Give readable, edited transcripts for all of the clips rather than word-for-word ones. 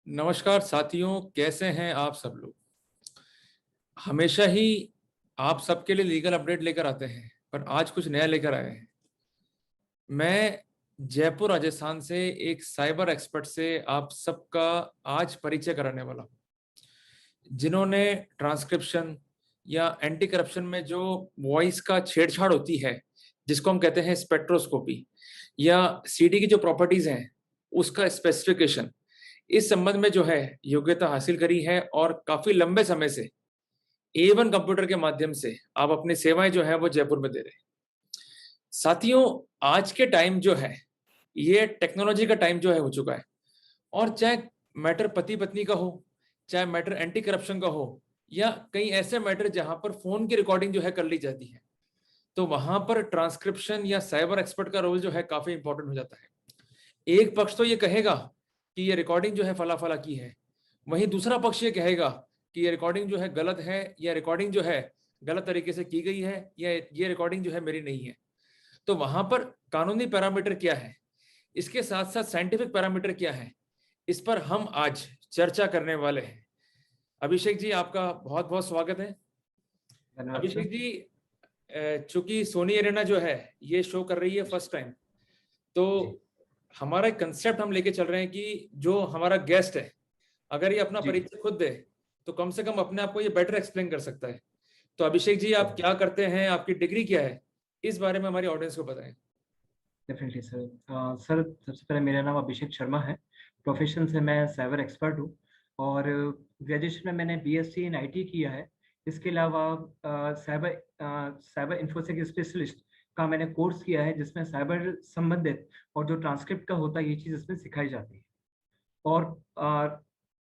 नमस्कार साथियों, कैसे हैं आप सब लोग। हमेशा ही आप सबके लिए लीगल अपडेट लेकर आते हैं, पर आज कुछ नया लेकर आए हैं। मैं जयपुर राजस्थान से एक साइबर एक्सपर्ट से आप सबका आज परिचय कराने वाला हूं, जिन्होंने ट्रांसक्रिप्शन या एंटी करप्शन में जो वॉइस का छेड़छाड़ होती है, जिसको हम कहते हैं स्पेक्ट्रोस्कोपी, या सीडी की जो प्रॉपर्टीज हैं उसका स्पेसिफिकेशन, इस संबंध में जो है योग्यता हासिल करी है और काफी लंबे समय से A1 कंप्यूटर के माध्यम से आप अपनी सेवाएं जो है वो जयपुर में दे रहे हैं। साथियों, आज के टाइम जो है ये टेक्नोलॉजी का टाइम जो है हो चुका है, और चाहे मैटर पति पत्नी का हो, चाहे मैटर एंटी करप्शन का हो, या कई ऐसे मैटर जहां पर फोन की रिकॉर्डिंग जो है कर ली जाती है, तो वहां पर ट्रांसक्रिप्शन या साइबर एक्सपर्ट का रोल जो है काफी इंपॉर्टेंट हो जाता है। एक पक्ष तो ये कहेगा कि ये रिकॉर्डिंग जो है फला फला की है, वहीं दूसरा पक्ष ये कहेगा कि ये रिकॉर्डिंग जो है गलत है, या रिकॉर्डिंग जो है गलत तरीके से की गई है, या ये रिकॉर्डिंग जो है मेरी नहीं है। तो वहां पर कानूनी पैरामीटर क्या है, इसके साथ साथ साइंटिफिक पैरामीटर क्या है, इस पर हम आज चर्चा करने वाले हैं। अभिषेक जी, आपका बहुत बहुत स्वागत है। धन्यवाद सर। अभिषेक जी, चूंकि सोनी एरेना जो है ये शो कर रही है फर्स्ट टाइम, तो हमारा कंसेप्ट हम लेके चल रहे हैं कि जो हमारा गेस्ट है, अगर ये अपना जी परिचय खुद दे तो कम से कम अपने आप को ये बेटर एक्सप्लेन कर सकता है। तो अभिषेक जी, आप क्या करते हैं, आपकी डिग्री क्या है, इस बारे में हमारी ऑडियंस को बताएं। Definitely sir. सर, सबसे पहले मेरा नाम अभिषेक शर्मा है। प्रोफेशन से मैं साइबर एक्सपर्ट हूँ और ग्रेजुएशन में मैंने बीएससी इन आईटी किया है। इसके अलावा साइबर इंफोसेक स्पेशलिस्ट का मैंने कोर्स किया है, जिसमें साइबर संबंधित और जो ट्रांसक्रिप्ट का होता है ये चीज़ इसमें सिखाई जाती है। और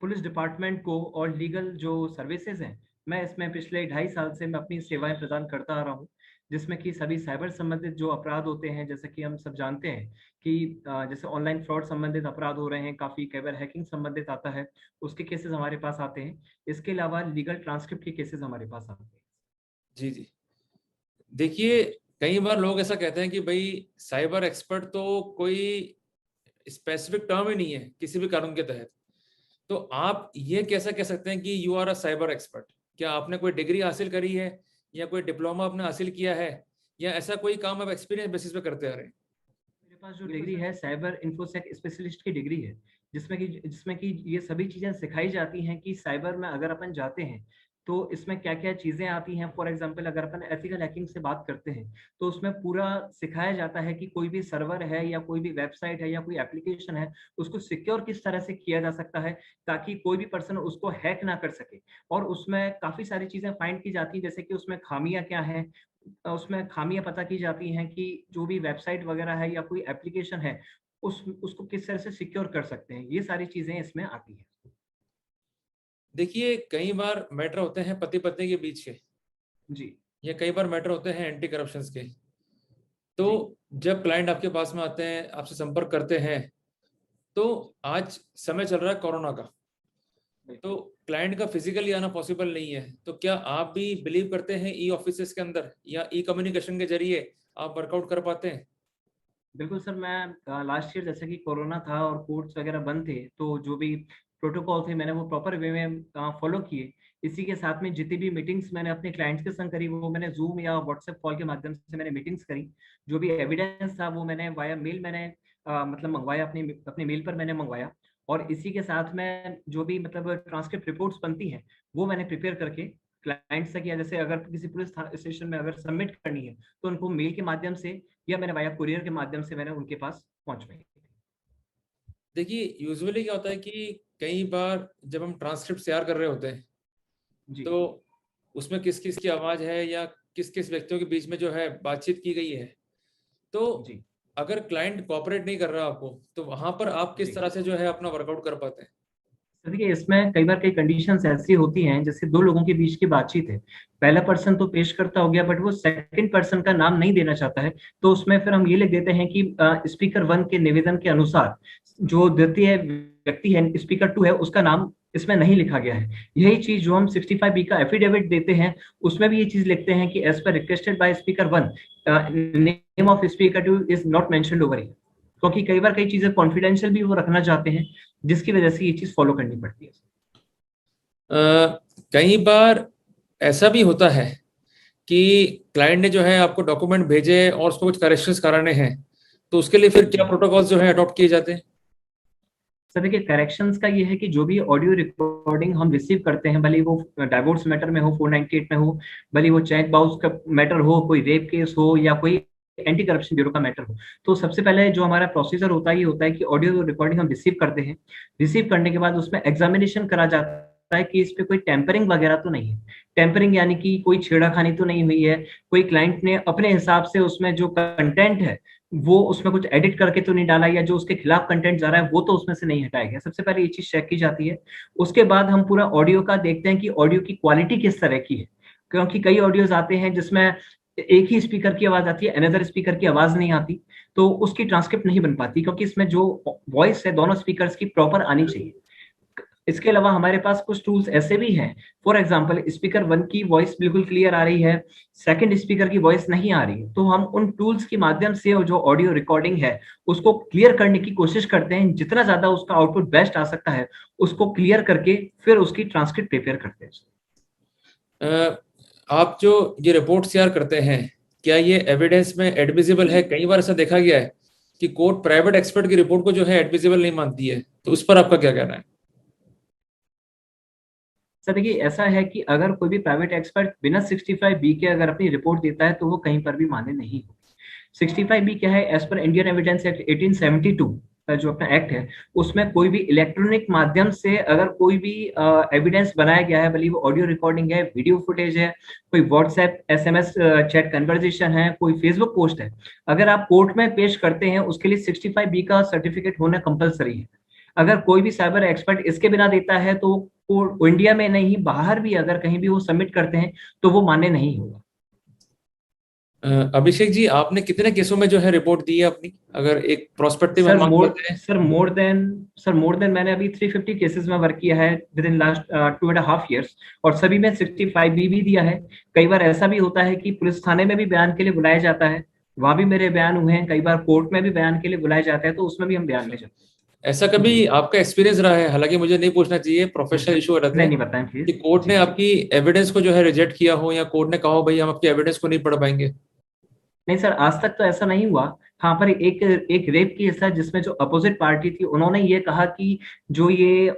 पुलिस डिपार्टमेंट को और लीगल जो सर्विसेज हैं, मैं इसमें पिछले 2.5 साल से मैं अपनी सेवाएं प्रदान करता आ रहा हूँ, जिसमें कि सभी साइबर संबंधित जो अपराध होते हैं, जैसे कि हम सब जानते हैं कि जैसे ऑनलाइन फ्रॉड संबंधित अपराध हो रहे हैं, काफ़ी कैबर हैकिंग संबंधित आता है, उसके केसेस हमारे पास आते हैं। इसके अलावा लीगल ट्रांसक्रिप्ट के केसेस हमारे पास आते हैं। जी जी, देखिए, कई बार लोग ऐसा कहते हैं कि भाई साइबर एक्सपर्ट तो कोई स्पेसिफिक टर्म ही नहीं है किसी भी कानून के तहत। तो आप ये कैसा कह सकते हैं कि you are a cyber expert? क्या आपने कोई डिग्री हासिल करी है, या कोई डिप्लोमा आपने हासिल किया है, या ऐसा कोई काम आप एक्सपीरियंस बेसिस पे करते आ रहे हैं? मेरे पास जो डिग्री है साइबर इंफोसेक स्पेशलिस्ट की डिग्री है, जिसमें कि ये सभी चीजें सिखाई जाती हैं कि साइबर में अगर अपन जाते हैं तो इसमें क्या क्या चीजें आती हैं। फॉर एग्जांपल, अगर अपन एथिकल हैकिंग से बात करते हैं तो उसमें पूरा सिखाया जाता है कि कोई भी सर्वर है या कोई भी वेबसाइट है या कोई एप्लीकेशन है, उसको सिक्योर किस तरह से किया जा सकता है ताकि कोई भी पर्सन उसको हैक ना कर सके। और उसमें काफी सारी चीजें फाइंड की जाती है, जैसे कि उसमें खामियां क्या हैं, उसमें खामियां पता की जाती हैं कि जो भी वेबसाइट वगैरह है या कोई एप्लीकेशन है उसको किस तरह से सिक्योर कर सकते हैं। ये सारी चीजें इसमें आती हैं। देखिए, कई बार मैटर होते हैं पति पत्नी के बीच के, जी या कई बार मैटर होते हैं एंटी करप्शन के। तो जी जब क्लाइंट आपके पास में आते हैं, आपसे संपर्क करते हैं, तो आज समय चल रहा है कोरोना का, तो बिल्कुल। क्लाइंट का फिजिकली आना पॉसिबल नहीं है। तो क्या आप भी बिलीव करते हैं ई ऑफिस के अंदर या ई कम्युनिकेशन के जरिए आप वर्कआउट कर पाते हैं? बिल्कुल सर, मैं लास्ट ईयर जैसे कि कोरोना था और कोर्ट्स वगैरह बंद थे, तो जो भी प्रोटोकॉल थे मैंने वो प्रॉपर वे में फॉलो किए। इसी के साथ में जितनी भी मीटिंग्स मैंने अपने क्लाइंट्स के संग करी, वो मैंने जूम या व्हाट्सएप कॉल के माध्यम से मैंने मीटिंग्स करी। जो भी एविडेंस था वो मैंने वाया मेल मैंने मतलब मंगवाया, अपनी अपने मेल पर मैंने मंगवाया। और इसी के साथ में जो भी मतलब ट्रांसक्रिप्ट रिपोर्ट्स बनती हैं वो मैंने प्रिपेयर करके क्लाइंट्स से किया। जैसे अगर किसी पुलिस स्टेशन में अगर सबमिट करनी है तो उनको मेल के माध्यम से या मैंने वाया कुरियर के माध्यम से मैंने उनके पास पहुंचवाई। देखिए, यूजुअली क्या होता है कि कई बार जब हम ट्रांसक्रिप्ट तैयार कर रहे होते हैं, जी तो उसमें किस किस की आवाज़ है, या किस किस व्यक्तियों के बीच में जो है बातचीत की गई है, तो जी अगर क्लाइंट कोऑपरेट नहीं कर रहा आपको, तो वहां पर आप किस जी तरह से जो है अपना वर्कआउट कर पाते हैं? तो देखिए, इसमें कई बार कई कंडीशंस ऐसी होती हैं, जैसे दो लोगों के बीच की बातचीत है, पहला पर्सन तो पेश करता हो गया बट वो सेकंड पर्सन का नाम नहीं देना चाहता है, तो उसमें फिर हम ये लिख देते हैं कि स्पीकर 1 के निवेदन के अनुसार जो द्वितीय व्यक्ति है, स्पीकर 2 है, उसका नाम इसमें नहीं लिखा गया है। यही चीज जो हम 65B का एफिडेविट देते हैं उसमें भी ये चीज लिखते हैं कि as per requested by speaker 1, name of speaker 2 is not mentioned over here. क्योंकि कई बार कई चीजें कॉन्फिडेंशियल भी वो रखना चाहते हैं, जिसकी वजह से ये चीज फॉलो करनी पड़ती है। कई बार ऐसा भी होता है कि क्लाइंट ने जो है आपको डॉक्यूमेंट भेजे और उसको कुछ करेक्शंस कराने हैं, तो उसके लिए फिर क्या जी प्रोटोकॉल्स जो है अडॉप्ट किए जाते हैं? सर देखिए, करेक्शंस का ये है कि जो भी ऑडियो रिकॉर्डिंग हम रिसीव करते हैं, भले वो डाइवोर्स मैटर में हो, 498 में हो, भले वो चेक बाउंस का मैटर हो, कोई रेप केस हो, या कोई एंटी करप्शन ब्यूरो का मैटर हो, तो सबसे पहले जो हमारा प्रोसीजर होता है ये होता है कि ऑडियो रिकॉर्डिंग हम रिसीव करते हैं। रिसीव करने के बाद उसमें एग्जामिनेशन करा जाता है कि इस पे कोई टेम्परिंग वगैरह तो नहीं है। टेम्परिंग यानी कि कोई छेड़ाखानी तो नहीं हुई है, कोई क्लाइंट ने अपने हिसाब से उसमें जो कंटेंट है वो उसमें कुछ एडिट करके तो नहीं डाला, या जो उसके खिलाफ कंटेंट जा रहा है वो तो उसमें से नहीं हटाया गया। सबसे पहले ये चीज चेक की जाती है। उसके बाद हम पूरा ऑडियो का देखते हैं कि ऑडियो की क्वालिटी किस तरह की है, क्योंकि कई ऑडियोज आते हैं जिसमें एक ही स्पीकर की आवाज आती है, अनदर स्पीकर की आवाज नहीं आती, तो उसकी ट्रांसक्रिप्ट नहीं बन पाती, क्योंकि इसमें जो वॉइस है दोनों स्पीकर्स की प्रॉपर आनी चाहिए। इसके अलावा हमारे पास कुछ टूल्स ऐसे भी हैं, फॉर एग्जांपल स्पीकर वन की वॉइस बिल्कुल क्लियर आ रही है, सेकंड स्पीकर की वॉइस नहीं आ रही है, तो हम उन टूल्स के माध्यम से जो ऑडियो रिकॉर्डिंग है उसको क्लियर करने की कोशिश करते हैं, जितना ज्यादा उसका आउटपुट बेस्ट आ सकता है उसको क्लियर करके फिर उसकी ट्रांसक्रिप्ट प्रिपेयर करते हैं। अ, आप जो ये रिपोर्ट तैयार करते हैं, क्या ये एविडेंस में एडमिसिबल है? कई बार ऐसा देखा गया है कि कोर्ट प्राइवेट एक्सपर्ट की रिपोर्ट को जो है एडमिसिबल नहीं मानती है, तो उस पर आपका क्या कहना है? सर देखिए, ऐसा है कि अगर कोई भी प्राइवेट एक्सपर्ट बिना 65B के अगर अपनी रिपोर्ट देता है तो वो कहीं पर भी मान्य नहीं होगी। 65B क्या है? As per Indian evidence act 1872 का जो अपना एक्ट है, उसमें कोई भी इलेक्ट्रॉनिक माध्यम से अगर कोई भी एविडेंस बनाया गया है, भले वो ऑडियो रिकॉर्डिंग है, वीडियो फुटेज है, कोई व्हाट्सएप SMS चैट कन्वर्जेशन है, कोई फेसबुक पोस्ट है, अगर आप कोर्ट में पेश करते हैं उसके लिए 65B का सर्टिफिकेट होना कंपलसरी है। अगर कोई भी साइबर एक्सपर्ट इसके बिना देता है तो वो इंडिया में नहीं, बाहर भी अगर कहीं भी वो सबमिट करते हैं तो वो मान्य नहीं होगा। अभिषेक जी, आपने कितने केसों में जो है रिपोर्ट दी है अपनी, अगर एक प्रोस्पेक्टिव हम सर मान मोर लेते हैं? सर मोर देन मैंने अभी 350 केसेस में वर्क किया है विद इन लास्ट 2.5 years, और सभी में 65B भी दिया है। कई बार ऐसा भी होता है कि पुलिस थाने में भी बयान के लिए बुलाया जाता है, वहां भी मेरे बयान हुए हैं। कई बार कोर्ट में भी बयान के लिए बुलाया जाता है, तो उसमें भी हम बयान ले जाते ऐसा हैं। कभी जी आपका एक्सपीरियंस रहा है, हालांकि मुझे नहीं पूछना चाहिए, प्रोफेशनल इशू रहते नहीं हैं, नहीं, बताएं कि प्लीज। कोर्ट ने जी आपकी एविडेंस को जो है रिजेक्ट किया हो, या कोर्ट ने कहा हो भाई हम आपकी एविडेंस को नहीं पढ़ पाएंगे? नहीं सर, आज तक तो ऐसा नहीं हुआ। हाँ, पर एक एक रेप केस है जिसमें जो अपोजिट पार्टी थी उन्होंने ये कहा कि जो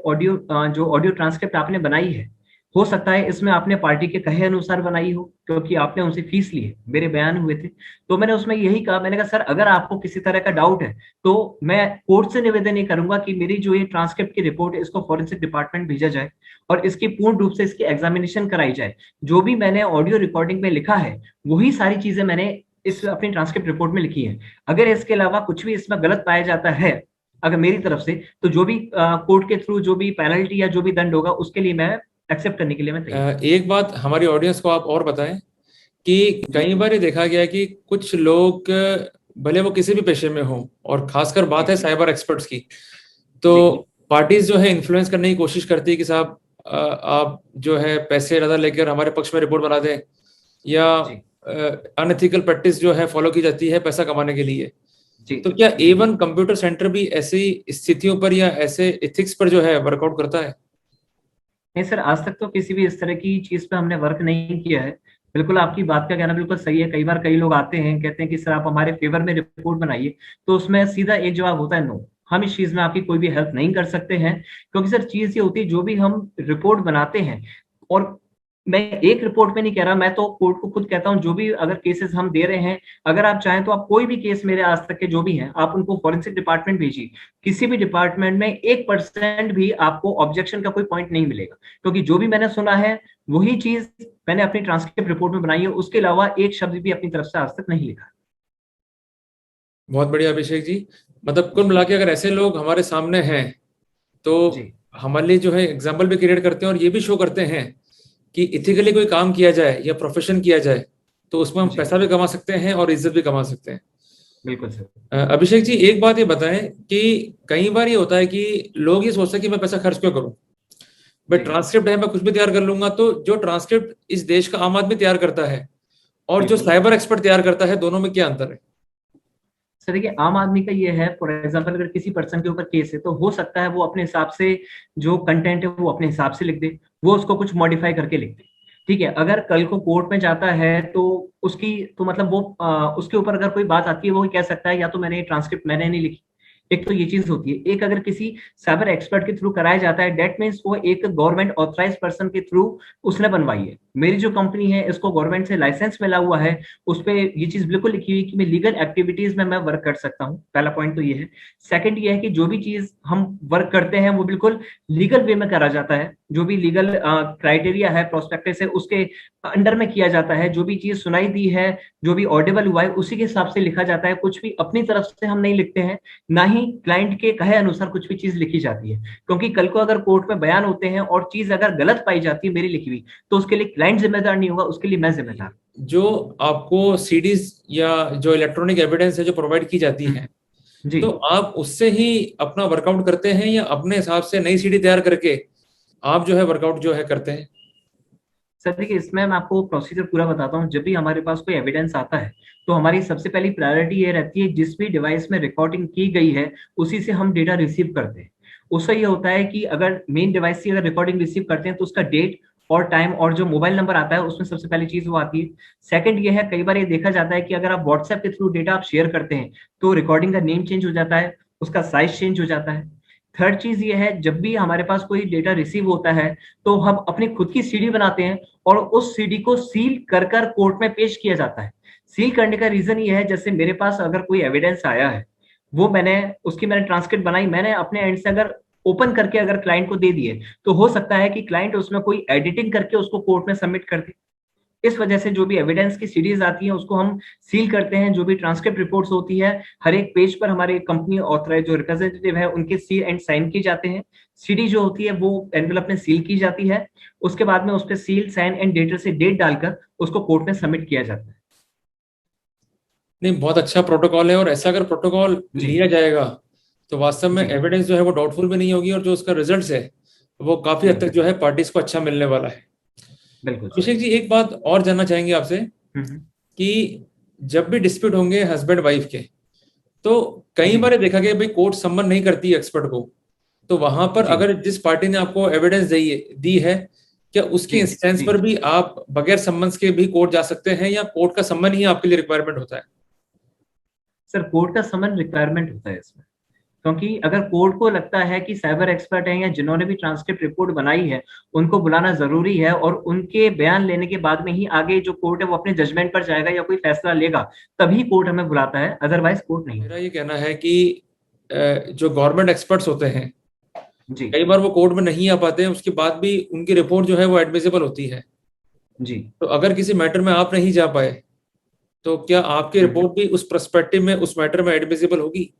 ऑडियो ट्रांसक्रिप्ट आपने बनाई है, हो सकता है इसमें आपने पार्टी के कहे अनुसार बनाई हो, क्योंकि आपने उनसे फीस ली है, मेरे बयान हुए थे। तो मैंने उसमें यही कहा, मैंने कहा सर अगर आपको किसी तरह का डाउट है तो मैं कोर्ट से निवेदन ये करूंगा कि मेरी जो ये ट्रांसक्रिप्ट की रिपोर्ट है इसको फॉरेंसिक डिपार्टमेंट भेजा जाए और इसकी पूर्ण रूप से इसकी एग्जामिनेशन कराई जाए। जो भी मैंने ऑडियो रिकॉर्डिंग में लिखा है वही सारी चीजें मैंने इस अपनी ट्रांसक्रिप्ट रिपोर्ट में लिखी है। अगर इसके अलावा कुछ भी इसमें गलत पाया जाता है अगर मेरी तरफ से, तो जो भी कोर्ट के थ्रू जो भी पेनल्टी या जो भी दंड होगा उसके लिए मैं एक्सेप्ट करने के लिए मैं तैयार एक बात हमारी ऑडियंस को आप और बताएं कि हूँ। जी कई बार ये देखा गया है कि कुछ लोग, भले वो किसी भी पेशे में हो, और खासकर जी बात है जी साइबर एक्सपर्ट्स की, तो जी पार्टीज जो है इन्फ्लुएंस करने की कोशिश करती है कि साहब आप जो है पैसे ज्यादा लेकर हमारे पक्ष में रिपोर्ट बना दें, या जी अनएथिकल प्रैक्टिस जो है फॉलो की जाती है पैसा कमाने के लिए। जी तो क्या जी जी। A1 कंप्यूटर सेंटर भी ऐसी स्थितियों पर या ऐसे एथिक्स पर जो है वर्कआउट करता है? नहीं सर, आज तक तो किसी भी इस तरह की चीज पे हमने वर्क नहीं किया है। बिल्कुल आपकी बात का कहना बिल्कुल सही है। कई बार कई लोग आते हैं कहते हैं कि सर आप हमारे फेवर में रिपोर्ट बनाइए, तो उसमें सीधा एक जवाब होता है नो, हम इस चीज में आपकी कोई भी हेल्प नहीं कर सकते हैं। क्योंकि सर चीज ये होती है, जो भी हम रिपोर्ट बनाते हैं, और मैं एक रिपोर्ट में नहीं कह रहा, मैं तो कोर्ट को खुद कहता हूं जो भी अगर केसेस हम दे रहे हैं, अगर आप चाहें तो आप कोई भी केस मेरे आज तक के जो भी हैं आप उनको फॉरेंसिक डिपार्टमेंट भेजिए। किसी भी डिपार्टमेंट में 1% भी आपको ऑब्जेक्शन का कोई पॉइंट नहीं मिलेगा, क्योंकि जो भी मैंने सुना है वही चीज मैंने अपनी ट्रांसक्रिप्ट रिपोर्ट में बनाई है। उसके अलावा एक शब्द भी अपनी तरफ से आज तक नहीं लिखा। बहुत बढ़िया अभिषेक जी। मतलब कुल जी मिला के अगर ऐसे लोग हमारे सामने हैं, तो जी हमारे लिए जो है एग्जाम्पल भी क्रिएट करते हैं और ये भी शो करते हैं कि इथिकली कोई काम किया जाए या प्रोफेशन किया जाए तो उसमें हम जी, पैसा भी कमा सकते हैं और इज्जत भी कमा सकते हैं। बिल्कुल सर। अभिषेक जी, एक बात ये बताएं कि कई बार ये होता है कि लोग ये सोचते हैं कि मैं पैसा खर्च क्यों करूं, भाई जी ट्रांसक्रिप्ट है मैं कुछ भी तैयार कर लूंगा। तो जो ट्रांसक्रिप्ट इस देश का आम आदमी तैयार करता है और जो बिल्कुल। साइबर एक्सपर्ट तैयार करता है, दोनों में क्या अंतर है? सर देखिए, आम आदमी का ये है, फॉर एग्जांपल अगर किसी पर्सन के ऊपर केस है तो हो सकता है वो अपने हिसाब से जो कंटेंट है वो अपने हिसाब से लिख दे, वो उसको कुछ मॉडिफाई करके लिख दे। ठीक है, अगर कल को कोर्ट में जाता है तो उसकी तो मतलब वो उसके ऊपर अगर कोई बात आती है वो कह सकता है या तो मैंने ट्रांसक्रिप्ट मैंने नहीं लिखी। एक तो ये चीज होती है। एक अगर किसी साइबर एक्सपर्ट के थ्रू कराया जाता है, डेट मीन्स वो एक गवर्नमेंट ऑथराइज पर्सन के थ्रू उसने बनवाई है। मेरी जो कंपनी है इसको गवर्नमेंट से लाइसेंस मिला हुआ है, उस पे ये चीज बिल्कुल लिखी हुई कि मैं लीगल एक्टिविटीज में मैं वर्क कर सकता हूँ। पहला पॉइंट तो ये है। सेकंड ये है कि जो भी चीज हम वर्क करते हैं वो बिल्कुल लीगल वे में करा जाता है। जो भी लीगल क्राइटेरिया है, प्रोस्पेक्टस है, उसके अंडर में किया जाता है। जो भी चीज सुनाई दी है, जो भी ऑडिबल हुआ है, उसी के हिसाब से लिखा जाता है। कुछ भी अपनी तरफ से हम नहीं लिखते हैं, ना ही क्लाइंट के कहे अनुसार कुछ भी चीज लिखी जाती है। क्योंकि कल को अगर कोर्ट में बयान होते हैं और चीज अगर गलत पाई जाती है मेरी लिखी हुई, तो उसके लिए क्लाइंट जिम्मेदार नहीं होगा, उसके लिए मैं जिम्मेदार। जो आपको सीडीज या जो इलेक्ट्रॉनिक एविडेंस है जो प्रोवाइड की जाती है, जी तो आप उससे ही अपना वर्कआउट करते हैं या अपने हिसाब से नई सीडी तैयार करके आप जो है वर्कआउट जो है करते हैं? सर देखिए, इसमें मैं आपको प्रोसीजर पूरा बताता हूँ। जब भी हमारे पास कोई एविडेंस आता है तो हमारी सबसे पहली प्रायोरिटी ये रहती है जिस भी डिवाइस में रिकॉर्डिंग की गई है उसी से हम डेटा रिसीव करते हैं। उससे ये होता है कि अगर मेन डिवाइस से अगर रिकॉर्डिंग रिसीव करते हैं तो उसका डेट और टाइम और जो मोबाइल नंबर आता है उसमें सबसे पहली चीज वो आती है। सेकंड ये है, कई बार ये देखा जाता है कि अगर आप व्हाट्सएप के थ्रू डेटा आप शेयर करते हैं तो रिकॉर्डिंग का नेम चेंज हो जाता है, उसका साइज चेंज हो जाता है। थर्ड चीज ये है, जब भी हमारे पास कोई डेटा रिसीव होता है तो हम अपनी खुद की सीडी बनाते हैं और उस सीडी को सील कर कर कोर्ट में पेश किया जाता है। सील करने का रीजन ये है, जैसे मेरे पास अगर कोई एविडेंस आया है, वो मैंने ट्रांसक्रिप्ट बनाई, मैंने अपने एंड से अगर ओपन करके अगर क्लाइंट को दे दिए, तो हो सकता है कि क्लाइंट उसमें कोई एडिटिंग करके उसको कोर्ट में सबमिट कर दे। इस वजह से जो भी एविडेंस की सीरीज आती है उसको हम सील करते हैं। जो भी ट्रांसक्रिप्ट रिपोर्ट्स होती है, हर एक पेज पर हमारे कंपनी ऑथराइज जो रिप्रेजेंटेटिव है उनके सील एंड साइन किए जाते हैं। सीडी जो होती है वो एनवेलप में सील की जाती है। उसके बाद में उस पर सील साइन एंड डेट से डेट डालकर उसको कोर्ट में सबमिट किया जाता है। नहीं, बहुत अच्छा प्रोटोकॉल है। और ऐसा अगर प्रोटोकॉल जी लिया जाएगा तो वास्तव में जी एविडेंस जो है वो डाउटफुल भी नहीं होगी, और जो उसका रिजल्ट है वो काफी हद जी तक जो है पार्टीज को अच्छा मिलने वाला है। बिल्कुल सर। अभिषेक जी, एक बात और जानना चाहेंगे आपसे हम्म। कि जब भी डिस्प्यूट होंगे हस्बैंड वाइफ के, तो कई जी बार ये देखा गया भाई कोर्ट सम्मन नहीं करती एक्सपर्ट को। तो वहां पर जी अगर जिस पार्टी ने आपको एविडेंस दी है, क्या उसकी जी इंस्टेंस जी पर भी आप बगैर सम्मन्स के भी कोर्ट जा सकते हैं, या कोर्ट का सम्मन ही आपके लिए रिक्वायरमेंट होता है? सर, कोर्ट का समन रिक्वायरमेंट होता है इसमें। क्योंकि अगर कोर्ट को लगता है कि साइबर एक्सपर्ट हैं या जिन्होंने भी ट्रांसक्रिप्ट रिपोर्ट बनाई है उनको बुलाना जरूरी है और उनके बयान लेने के बाद में ही आगे जो कोर्ट है वो अपने जजमेंट पर जाएगा या कोई फैसला लेगा, तभी कोर्ट हमें बुलाता है, अदरवाइज कोर्ट नहीं मेरा बुलाता। ये कहना है कि जो गवर्नमेंट एक्सपर्ट्स होते हैं, जी कई बार वो कोर्ट में नहीं आ पाते हैं, उसके बाद भी उनकी रिपोर्ट जो है वो एडमिसिबल होती है। जी। तो अगर किसी मैटर में आप नहीं जा पाए, तो क्या आपकी हम्म। रिपोर्ट भी उस पर्सपेक्टिव में उस मैटर में एडमिसिबल होगी?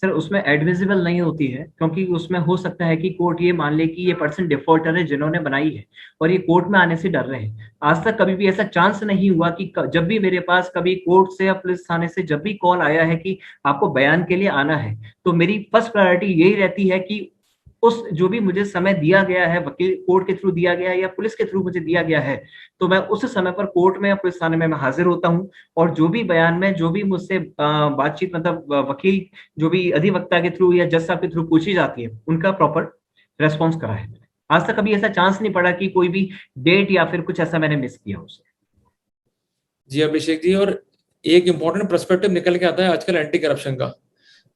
सर, उसमें एडमिसिबल नहीं होती है क्योंकि उसमें हो सकता है कि कोर्ट ये मान ले कि ये पर्सन डिफॉल्टर है जिन्होंने बनाई है और ये कोर्ट में आने से डर रहे हैं। आज तक कभी भी ऐसा चांस नहीं हुआ कि जब भी मेरे पास कभी कोर्ट से या पुलिस थाने से जब भी कॉल आया है कि आपको बयान के लिए आना है, तो मेरी फर्स्ट प्रायोरिटी यही रहती है कि उस जो भी मुझे समय दिया गया है, वकील कोर्ट के थ्रू दिया गया है या पुलिस के थ्रू मुझे दिया गया है, तो मैं उस समय पर कोर्ट में या पुलिस थाने में मैं हाजिर होता हूँ। और जो भी बयान में जो भी मुझसे बातचीत मतलब वकील जो भी अधिवक्ता के थ्रू या जज साहब के थ्रू पूछी जाती है उनका प्रॉपर रेस्पॉन्स करा है मैंने। आज तक कभी ऐसा चांस नहीं पड़ा कि कोई भी डेट या फिर कुछ ऐसा मैंने मिस किया उसे। जी अभिषेक जी, और एक इंपॉर्टेंट पर्सपेक्टिव निकल के आता है आजकल एंटी करप्शन का।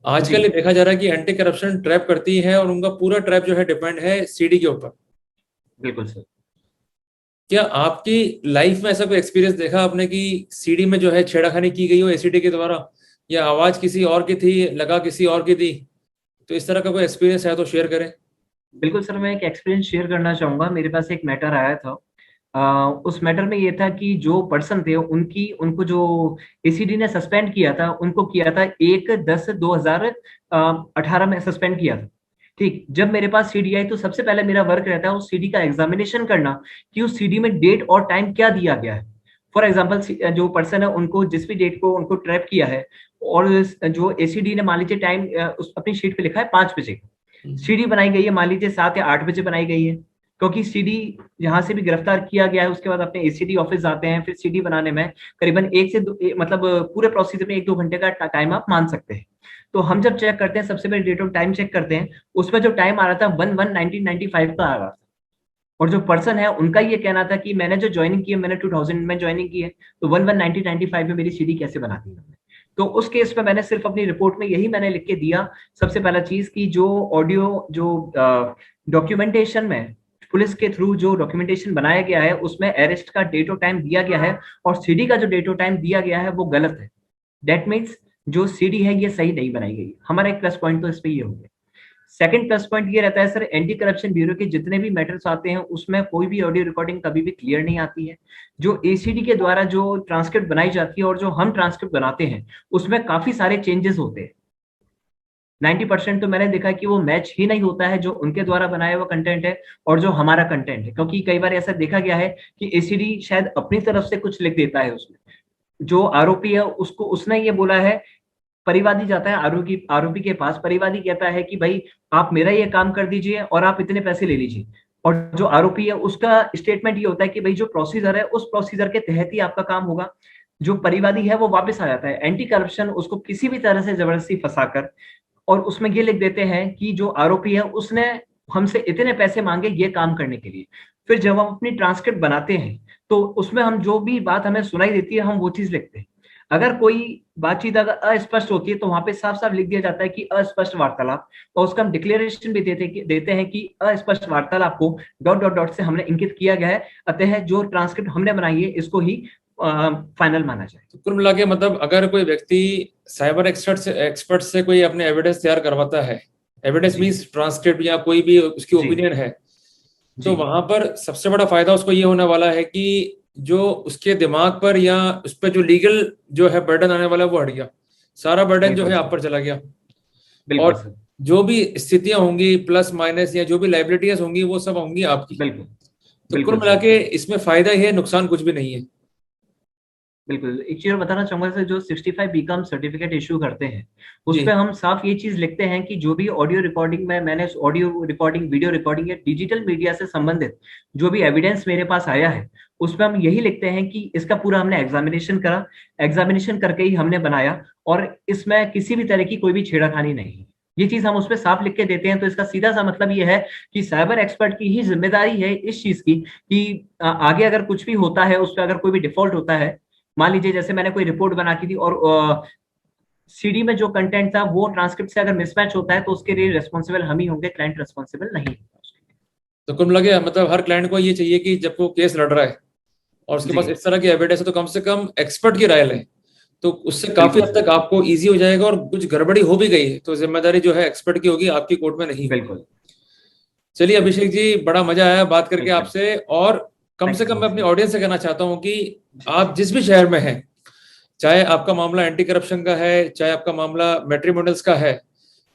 जी आजकल ये देखा जा रहा है कि एंटी करप्शन ट्रैप करती है, और उनका पूरा ट्रैप जो है डिपेंड है सीडी के ऊपर। बिल्कुल सर। क्या आपकी लाइफ में ऐसा कोई एक्सपीरियंस देखा आपने कि सीडी में जो है छेड़खानी की गई हो एसीडी के द्वारा, या आवाज किसी और की थी, लगा किसी और की थी? तो इस तरह का कोई एक्सपीरियंस है तो शेयर करें। बिल्कुल सर, मैं एक एक्सपीरियंस शेयर करना चाहूंगा। मेरे पास एक मैटर आया था। उस मैटर में ये था कि जो पर्सन थे उनकी उनको जो एसीडी ने सस्पेंड किया था, उनको किया था 1/10/2018 में सस्पेंड किया था। ठीक, जब मेरे पास सीडी आई तो सबसे पहले मेरा वर्क रहता है उस सीडी का एग्जामिनेशन करना कि उस सीडी में डेट और टाइम क्या दिया गया है। फॉर एग्जाम्पल, जो पर्सन है उनको जिस भी डेट को उनको ट्रैप किया है और जो एसीडी ने मान लीजिए टाइम उस अपनी शीट पे लिखा है 5 बजे, हम्म। सीडी बनाई गई है मान लीजिए 7 या 8 बजे बनाई गई है। क्योंकि सीडी जहां से भी गिरफ्तार किया गया है उसके बाद अपने एसीडी ऑफिस जाते हैं, फिर सीडी बनाने में करीबन मतलब पूरे प्रोसीजर में 1-2 घंटे का टाइम आप मान सकते हैं। तो हम जब चेक करते हैं, सबसे पहले डेट ऑफ टाइम चेक करते हैं, उसमें जो टाइम आ रहा था 1/1/1995 का आ रहा था। और जो पर्सन है उनका ये कहना था कि मैंने जो ज्वाइनिंग की है, मैंने 2000 में ज्वाइनिंग की है, तो 1/1/1995 में मेरी सीडी कैसे बना दी मैंने। तो उस केस में मैंने सिर्फ अपनी रिपोर्ट में यही मैंने लिख के दिया, सबसे पहला चीज की जो ऑडियो जो डॉक्यूमेंटेशन में पुलिस के थ्रू जो डॉक्यूमेंटेशन बनाया गया है उसमें अरेस्ट का डेट ऑफ टाइम दिया गया है और सीडी का जो डेट ऑफ टाइम दिया गया है वो गलत है। दैट मीन्स जो सीडी है ये सही नहीं बनाई गई। हमारा एक प्लस पॉइंट तो इस पे ये हो गया। सेकंड प्लस पॉइंट ये रहता है सर, एंटी करप्शन ब्यूरो के जितने भी मैटर्स आते हैं उसमें कोई भी ऑडियो रिकॉर्डिंग कभी भी क्लियर नहीं आती है। जो एसीडी के द्वारा जो ट्रांसक्रिप्ट बनाई जाती है और जो हम ट्रांसक्रिप्ट बनाते हैं उसमें काफी सारे चेंजेस होते हैं। 90% तो मैंने देखा कि वो मैच ही नहीं होता है जो उनके द्वारा बनाया हुआ कंटेंट है और जो हमारा कंटेंट है। क्योंकि कई बार ऐसा देखा गया है कि एसीडी शायद अपनी तरफ से कुछ लिख देता है उसमें, जो आरोपी है उसको उसने ये बोला है, परिवादी जाता है आरोपी के पास, परिवादी कहता है कि भाई आप मेरा ये काम कर दीजिए और आप इतने पैसे ले लीजिए। और जो आरोपी है उसका स्टेटमेंट ये होता है कि भाई जो प्रोसीजर है उस प्रोसीजर के तहत ही आपका काम होगा। जो परिवादी है वो वापस आ जाता है। एंटी करप्शन उसको किसी भी तरह से जबरदस्ती फंसाकर और उसमें ये लिख देते हैं कि जो आरोपी है उसने हमसे इतने पैसे मांगे ये काम करने के लिए। फिर जब हम अपनी ट्रांसक्रिप्ट बनाते हैं तो उसमें हम जो भी बात हमें सुनाई देती है हम वो चीज लिखते हैं। अगर कोई बातचीत अगर अस्पष्ट होती है तो वहां पे साफ साफ लिख दिया जाता है कि अस्पष्ट वार्तालाप, और उसका हम डिक्लेरेशन भी देते हैं कि अस्पष्ट वार्तालाप को डॉट डॉट डॉट से हमने इंकित किया गया है, अतः जो ट्रांसक्रिप्ट हमने बनाई है इसको ही फाइनल माना जाए। तो कुल मिला के मतलब अगर कोई व्यक्ति साइबर एक्सपर्ट से कोई अपने एविडेंस तैयार करवाता है, एविडेंस मींस ट्रांसक्रिप्ट या कोई भी उसकी ओपिनियन है, तो वहां पर सबसे बड़ा फायदा उसको ये होने वाला है कि जो उसके दिमाग पर या उस पर जो लीगल जो है बर्डन आने वाला है वो हट गया, सारा बर्डन जो है आप पर चला गया। और जो भी स्थितियां होंगी प्लस माइनस या जो भी लाइबिलिटीज होंगी वो सब होंगी आपकी। तो कुल मिला के इसमें फायदा ही है, नुकसान कुछ भी नहीं है। बिल्कुल। एक चीज बताना चाहूंगा सर, जो 65 बीकॉम सर्टिफिकेट इशू करते हैं उस पे हम साफ ये चीज लिखते हैं कि जो भी ऑडियो रिकॉर्डिंग में मैंने ऑडियो रिकॉर्डिंग, वीडियो रिकॉर्डिंग या डिजिटल मीडिया से संबंधित जो भी एविडेंस मेरे पास आया है उसमें हम यही लिखते हैं कि इसका पूरा हमने एग्जामिनेशन करा, एग्जामिनेशन करके ही हमने बनाया और इसमें किसी भी तरह की कोई भी छेड़खानी नहीं। ये चीज हम उसमें साफ लिख के देते हैं। तो इसका सीधा सा मतलब ये है कि साइबर एक्सपर्ट की ही जिम्मेदारी है इस चीज की कि आगे अगर कुछ भी होता है उस पर अगर कोई भी डिफॉल्ट होता है, मान लीजिए जैसे मैंने कोई रिपोर्ट बना की थी और सीडी में जो कंटेंट था वो ट्रांसक्रिप्ट से अगर मिसमैच होता है तो उसके लिए रिस्पॉन्सिबल हम ही होंगे, क्लाइंट रिस्पॉन्सिबल नहीं होगा। तो कुल लगे मतलब हर क्लाइंट को ये चाहिए कि जब वो केस लड़ रहा है और उसके पास इस तरह की एविडेंस है तो कम से कम एक्सपर्ट की राय लें, तो उससे काफी हद तक आपको इजी हो जाएगा। और कुछ गड़बड़ी हो भी गई है तो जिम्मेदारी जो है एक्सपर्ट की होगी, आपकी कोर्ट में नहीं। बिल्कुल। चलिए अभिषेक जी, बड़ा मजा आया बात करके आपसे। और कम से कम मैं अपनी ऑडियंस से कहना चाहता हूँ कि आप जिस भी शहर में हैं, चाहे आपका मामला एंटी करप्शन का है, चाहे आपका मामला मैट्रिमोनियल्स का है,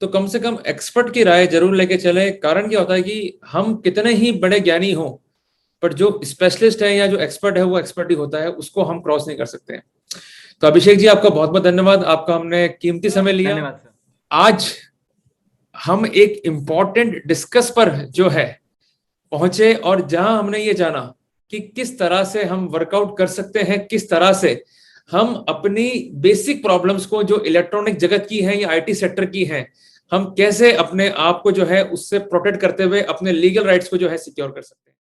तो कम से कम एक्सपर्ट की राय जरूर लेके चले। कारण क्या होता है कि हम कितने ही बड़े ज्ञानी हों, पर जो स्पेशलिस्ट है या जो एक्सपर्ट है वो एक्सपर्ट ही होता है, उसको हम क्रॉस नहीं कर सकते हैं। तो अभिषेक जी आपका बहुत बहुत धन्यवाद, आपका हमने कीमती समय लिया। धन्यवाद सर। आज हम एक इम्पॉर्टेंट डिस्कस पर जो है पहुंचे और जहां हमने ये जाना कि किस तरह से हम वर्कआउट कर सकते हैं, किस तरह से हम अपनी बेसिक प्रॉब्लम्स को जो इलेक्ट्रॉनिक जगत की है या आईटी सेक्टर की है, हम कैसे अपने आप को जो है उससे प्रोटेक्ट करते हुए अपने लीगल राइट्स को जो है सिक्योर कर सकते हैं।